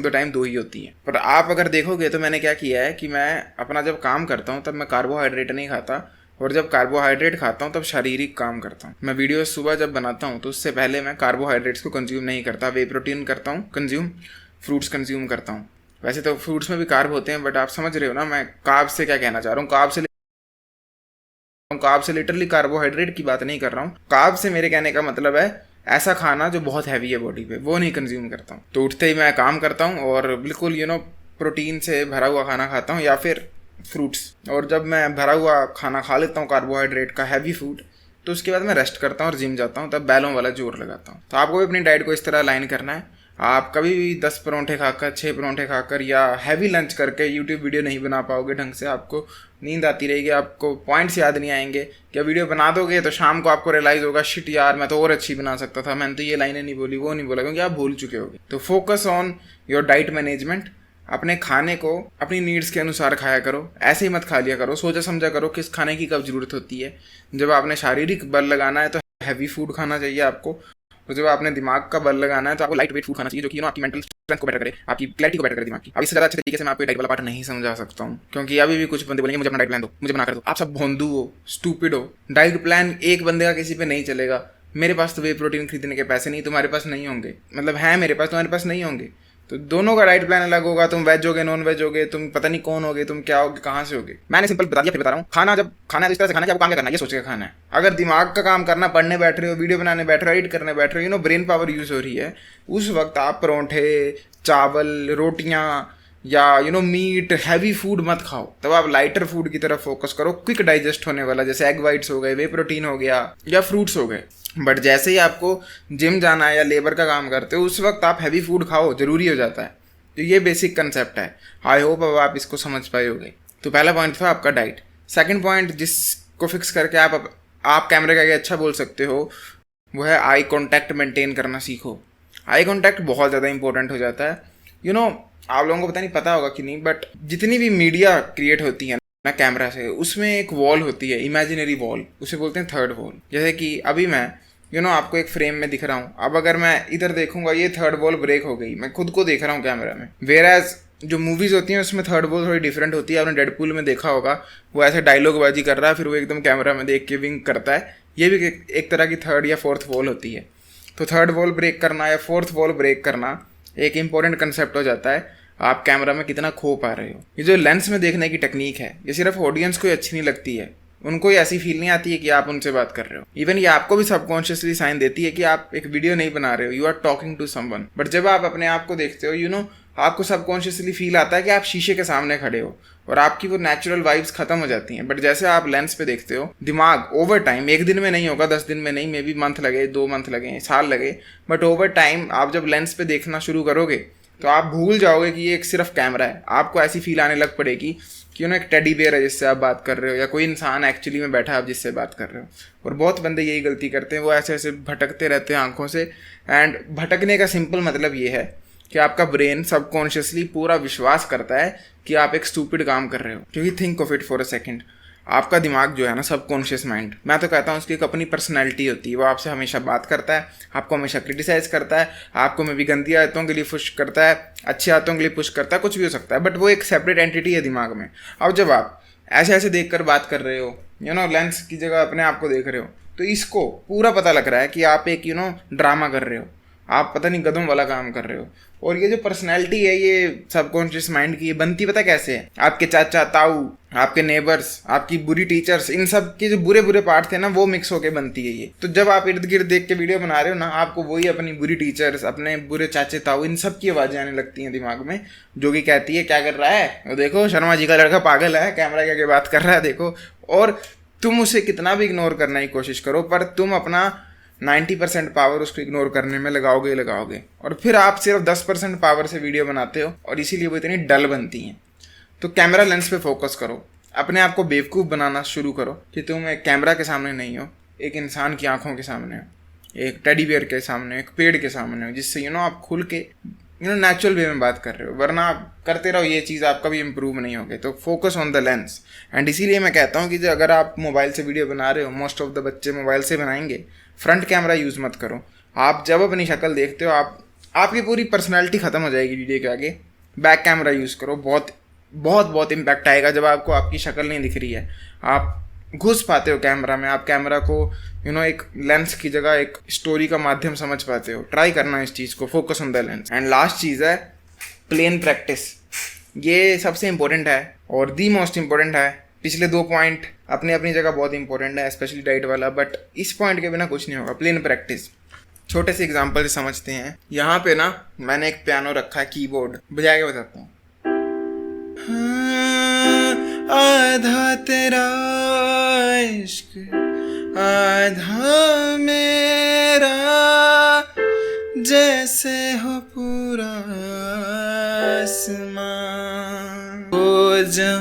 Of the time 2 ही होती हैं। पर आप अगर देखोगे तो मैंने क्या किया है कि मैं अपना जब काम करता हूँ तब मैं कार्बोहाइड्रेट नहीं खाता, और जब कार्बोहाइड्रेट खाता हूँ तब शारीरिक काम करता हूँ। मैं वीडियो सुबह जब बनाता हूँ तो उससे पहले मैं कार्बोहाइड्रेट्स को कंज्यूम नहीं करता, वे प्रोटीन करता हूँ कंज्यूम, फ्रूट्स कंज्यूम करता हूँ। वैसे तो फ्रूट्स में भी कार्ब होते हैं, बट आप समझ रहे हो ना मैं कार्ब से क्या कहना चाह रहा हूँ। कार्ब से लिटरली कार्बोहाइड्रेट की बात नहीं कर रहा हूँ। कार्ब से मेरे कहने का मतलब है ऐसा खाना जो बहुत हैवी है बॉडी पे, वो नहीं कंज्यूम करता हूँ। तो उठते ही मैं काम करता हूँ और बिल्कुल प्रोटीन से भरा हुआ खाना खाता हूँ या फिर फ्रूट्स। और जब मैं भरा हुआ खाना खा लेता हूँ कार्बोहाइड्रेट का हैवी फूड, तो उसके बाद मैं रेस्ट करता हूँ और जिम जाता हूँ, तब बैलों वाला जोर लगाता हूँ। तो आपको भी अपनी डाइट को इस तरह अलाइन करना है। आप कभी भी 10 परांठे खाकर, 6 परांठे खाकर या हैवी लंच करके यूट्यूब वीडियो नहीं बना पाओगे ढंग से। आपको नींद आती रहेगी, आपको पॉइंट्स याद नहीं आएंगे। क्या वीडियो बना दोगे तो शाम को आपको रियलाइज़ होगा शिट यार मैं तो और अच्छी बना सकता था, मैंने तो ये लाइनें नहीं बोली, वो नहीं बोला, क्योंकि आप भूल चुके होगे। तो focus on your diet management. अपने खाने को अपनी नीड्स के अनुसार खाया करो, ऐसे ही मत खा लिया करो। सोचा समझा करो किस खाने की कब ज़रूरत होती है। जब आपने शारीरिक बल लगाना है तो हैवी फूड खाना चाहिए आपको, और जब आपने दिमाग का बल लगाना है तो आपको लाइट वेट फूड खाना चाहिए, जो कि आपकी मेंटल स्ट्रेंथ को बेटर करे, आपकी क्लैरिटी को बेटर करे दिमाग की। अब इससे ज़्यादा अच्छे तरीके से मैं आपको डाइट वाला पार्ट नहीं समझा सकता हूँ, क्योंकि अभी भी कुछ बंदे बोलेंगे मुझे अपना डाइट प्लान दो, मुझे बना कर दो। आप सब भोंदू हो, स्टूपिड हो। डाइट प्लान एक बंदे का किसी पे नहीं चलेगा। मेरे पास तो वे प्रोटीन खरीदने के पैसे नहीं, तुम्हारे पास नहीं होंगे, मतलब है मेरे पास, तुम्हारे पास नहीं होंगे। तो दोनों का डाइट प्लान अलग होगा। तुम वेज होगे, नॉन वेज होगे, तुम पता नहीं कौन होगे, तुम क्या होगे, कहाँ से होगे। मैंने सिंपल बता दिया, फिर बता रहा हूँ। खाना जब खाना है इस तरह से खाना है कि आपको काम क्या करना है ये सोच के खाना है। अगर दिमाग का काम करना, पढ़ने बैठ रहे हो, वीडियो बनाने बैठ रहे हो, एडिट करने बैठ रहे हो, ब्रेन पावर यूज हो रही है, उस वक्त आप परोंठे, चावल, रोटियाँ या मीट, हैवी फूड मत खाओ। तब आप लाइटर फूड की तरफ फोकस करो, क्विक डाइजेस्ट होने वाला, जैसे एग वाइट्स हो गए, वे प्रोटीन हो गया या फ्रूट्स हो गए। बट जैसे ही आपको जिम जाना है या लेबर का काम करते हो, उस वक्त आप हैवी फूड खाओ, जरूरी हो जाता है। तो ये बेसिक कंसेप्ट है। आई होप अब आप इसको समझ पाए होगे। तो पहला पॉइंट था आपका डाइट। सेकंड पॉइंट जिसको फिक्स करके आप कैमरे का आगे अच्छा बोल सकते हो, वो है आई कांटेक्ट मेंटेन करना सीखो। आई कांटेक्ट बहुत ज़्यादा इंपॉर्टेंट हो जाता है। आप लोगों को पता होगा कि नहीं, बट जितनी भी मीडिया क्रिएट होती है ना कैमरा से, उसमें एक वॉल होती है, इमेजिनरी वॉल, उसे बोलते हैं थर्ड वॉल। जैसे कि अभी मैं आपको एक फ्रेम में दिख रहा हूँ। अब अगर मैं इधर देखूंगा, ये थर्ड वॉल ब्रेक हो गई, मैं खुद को देख रहा हूँ कैमरा में। वेयरएज जो मूवीज़ होती हैं उसमें थर्ड वॉल थोड़ी डिफरेंट होती है। आपने डेडपूल में देखा होगा, वो ऐसे डायलॉग बाजी कर रहा है, फिर वो एकदम कैमरा में देख के विंक करता है। ये भी एक तरह की थर्ड या फोर्थ वॉल होती है। तो थर्ड वॉल ब्रेक करना या फोर्थ वॉल ब्रेक करना एक इंपॉर्टेंट कंसेप्ट हो जाता है। आप कैमरा में कितना खो पा रहे हो। ये जो लेंस में देखने की टेक्निक है, ये सिर्फ ऑडियंस को अच्छी नहीं लगती है, उनको ऐसी फील नहीं आती है कि आप उनसे बात कर रहे हो। इवन ये आपको भी सबकॉन्शियसली साइन देती है कि आप एक वीडियो नहीं बना रहे हो, you are talking to someone. But जब आप अपने आप को देखते हो, आपको सबकॉन्शियसली फील आता है कि आप शीशे के सामने खड़े हो, और आपकी वो नेचुरल वाइब्स खत्म हो जाती हैं। बट जैसे आप लेंस पे देखते हो, दिमाग ओवर टाइम, एक दिन में नहीं होगा, 10 दिन में नहीं, मे बी मंथ लगे, 2 मंथ लगे, साल लगे, बट ओवर टाइम आप जब लेंस पे देखना शुरू करोगे तो आप भूल जाओगे कि ये एक सिर्फ कैमरा है। आपको ऐसी फील आने लग पड़ेगी कि एक टेडी बेयर है जिससे आप बात कर रहे हो, या कोई इंसान एक्चुअली में बैठा है आप जिससे बात कर रहे हो। और बहुत बंदे यही गलती करते हैं, वो ऐसे ऐसे भटकते रहते हैं आंखों से। एंड भटकने का सिंपल मतलब ये है कि आपका ब्रेन सबकॉन्शियसली पूरा विश्वास करता है कि आप एक स्टूपिड काम कर रहे हो। क्योंकि think of it for a second, आपका दिमाग जो है ना, सबकॉन्शियस माइंड, मैं तो कहता हूँ उसकी एक अपनी पर्सनैलिटी होती है। वो आपसे हमेशा बात करता है, आपको हमेशा क्रिटिसाइज करता है, आपको में भी गंदी आदतों के लिए पुश करता है, अच्छी आदतों के लिए पुश करता है, कुछ भी हो सकता है, बट वो एक सेपरेट एंटिटी है दिमाग में। अब जब आप ऐसे ऐसे देख कर बात कर रहे हो, लेंस की जगह अपने आप को देख रहे हो, तो इसको पूरा पता लग रहा है कि आप एक ड्रामा कर रहे हो, आप पता नहीं गधों वाला काम कर रहे हो। और ये जो पर्सनैलिटी है ये सबकॉन्शियस माइंड की, ये बनती पता कैसे है? आपके चाचा ताऊ, आपके नेबर्स, आपकी बुरी टीचर्स, इन सब के जो बुरे बुरे पार्ट थे ना, वो मिक्स होके बनती है ये। तो जब आप इर्द गिर्द देख के वीडियो बना रहे हो ना, आपको वही अपनी बुरी टीचर्स, अपने बुरे चाचे ताऊ, इन सब की आवाज़ें आने लगती हैं दिमाग में, जो कि कहती है क्या कर रहा है, देखो शर्मा जी का लड़का पागल है, कैमरा के आगे बात कर रहा है, देखो। और तुम उसे कितना भी इग्नोर करने की कोशिश करो, पर तुम अपना 90% पावर उसको इग्नोर करने में लगाओगे, और फिर आप सिर्फ 10% पावर से वीडियो बनाते हो, और इसीलिए वो इतनी डल बनती हैं। तो कैमरा लेंस पे फोकस करो, अपने आप को बेवकूफ़ बनाना शुरू करो कि तुम एक कैमरा के सामने नहीं हो, एक इंसान की आंखों के सामने हो, एक टेडी बियर के सामने हो, एक पेड़ के सामने हो, जिससे आप खुल के नेचुरल वे में बात कर रहे हो। वरना आप करते रहो ये चीज़, आप कभी इंप्रूव नहीं होगे। तो focus on the lens. And इसीलिए मैं कहता हूँ कि अगर आप मोबाइल से वीडियो बना रहे हो, मोस्ट ऑफ द बच्चे मोबाइल से बनाएंगे, फ्रंट कैमरा यूज़ मत करो। आप जब अपनी शक्ल देखते हो, आप आपकी पूरी पर्सनैलिटी ख़त्म हो जाएगी वीडियो के आगे। बैक कैमरा यूज़ करो, बहुत बहुत बहुत इम्पैक्ट आएगा जब आपको आपकी शक्ल नहीं दिख रही है, आप घुस पाते हो कैमरा में, आप कैमरा को एक लेंस की जगह एक स्टोरी का माध्यम समझ पाते हो। ट्राई करना इस चीज़ को, focus on the lens. And last चीज़ है प्लेन प्रैक्टिस। ये सबसे इम्पोर्टेंट है और दी मोस्ट इम्पोर्टेंट है। पिछले 2 पॉइंट अपनी अपनी जगह बहुत इंपॉर्टेंट है, स्पेशली डाइट वाला, बट इस पॉइंट के बिना कुछ नहीं होगा। प्लेन प्रैक्टिस, छोटे से एग्जांपल से समझते हैं। यहाँ पे ना मैंने एक पियानो रखा है, कीबोर्ड बजा के बताता हूँ। आधा तेरा इश्क आधा मेरा, जैसे हो पूरा आसमां, हो जा